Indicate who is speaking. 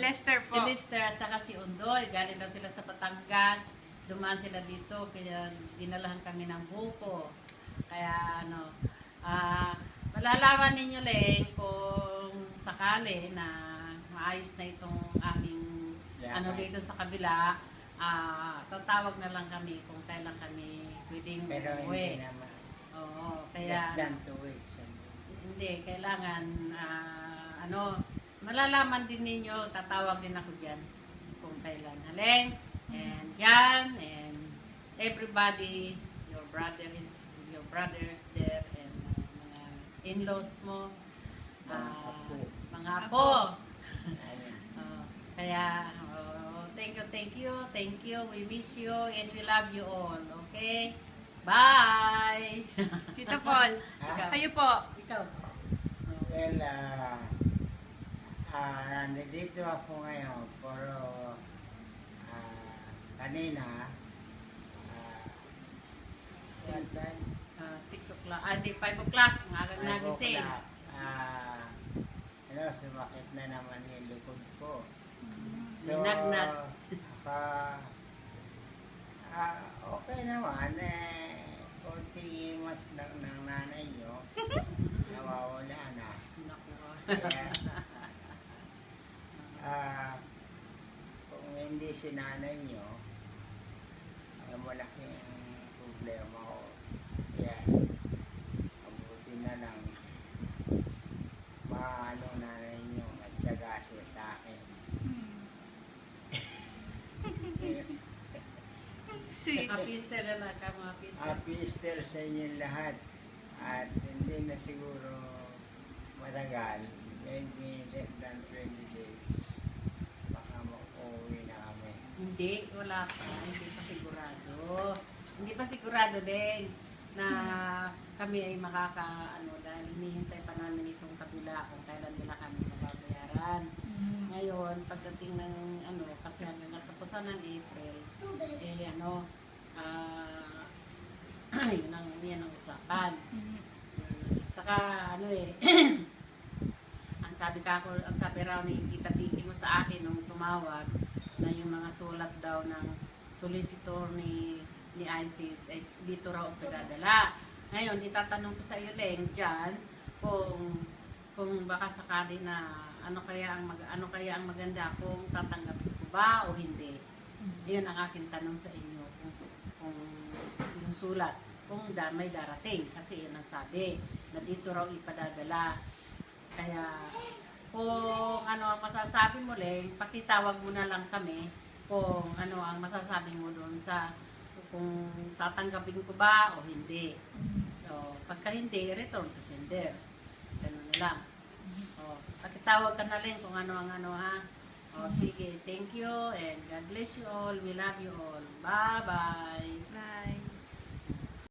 Speaker 1: Lester po.
Speaker 2: Si Lester at saka si Undoy. Galing daw sila sa Batangas. Dumaan sila dito. Kaya dinalahan kami ng buko. Kaya ano, malalaman ninyo Leng kung sakali na maayos na itong aming ano dito sa kabila. Tatawag na lang kami kung kailan kami pwedeng
Speaker 3: Pero
Speaker 2: umuwi.
Speaker 3: hindi naman.
Speaker 2: Oo,
Speaker 3: Less
Speaker 2: kaya
Speaker 3: than 2 weeks.
Speaker 2: hindi, kailangan ano, malalaman din ninyo, tatawag din ako dyan kung kailan. Haleng, and Jan, and everybody, your brothers there, and mga in-laws mo, mga apo. Kaya, thank you, we miss you, and we love you all, okay? Bye!
Speaker 1: Tito Paul,
Speaker 2: Ikaw.
Speaker 1: kayo po.
Speaker 2: Ikaw.
Speaker 3: Well, nandito ako ngayon, pero kanina, what time?
Speaker 2: 6 o'clock, di 5 o'clock, magang nagising.
Speaker 3: Sumakit na naman yung likod ko.
Speaker 2: Ninagnat.
Speaker 3: Okay naman, konti mas lang ng nanay nyo, nawawala na. Kaya, kung hindi si nanay nyo, malaking problema ko. Kaya, mabuti na lang, maano nanay nyo, matyaga siya sa akin.
Speaker 2: Happy Easter na lang ka, mga Happy Easter.
Speaker 3: Happy Easter sa inyong lahat. At hindi na siguro matagal, maybe less than 20 days, baka mag-uwi na kami.
Speaker 2: Hindi, wala pa. Hindi pa sigurado. Hindi pa sigurado din na kami ay dahil hinihintay pa namin itong kabila kung kailan nila kami mababayaran. Ngayon, pagdating ng kasi hanggang katapusan ng April, yan ang usapan. Tsaka, ang sabi raw ni Tita Vicky mo sa akin nung tumawag, na yung mga sulat daw ng solicitor ni ISIS, ay dito raw pinadala. Ngayon, itatanong ko sa iyo, Leng, dyan, kung baka sakali na ano kaya ang maganda, kung tatanggapin ko ba o hindi. Iyon ang aking tanong sa inyo, kung yung sulat, kung may darating, kasi yun ang sabi, na dito raw ipadadala. Kaya, kung ano ang masasabi mo, Leng, pakitawag mo na lang kami kung ano ang masasabi mo doon sa kung tatanggapin ko ba o hindi. So, pagka hindi, return to sender. Ganun na lang. Pakitawag ka na rin kung ano ang ha. Sige, thank you and God bless you all. We love you all. Bye-bye.
Speaker 1: Bye.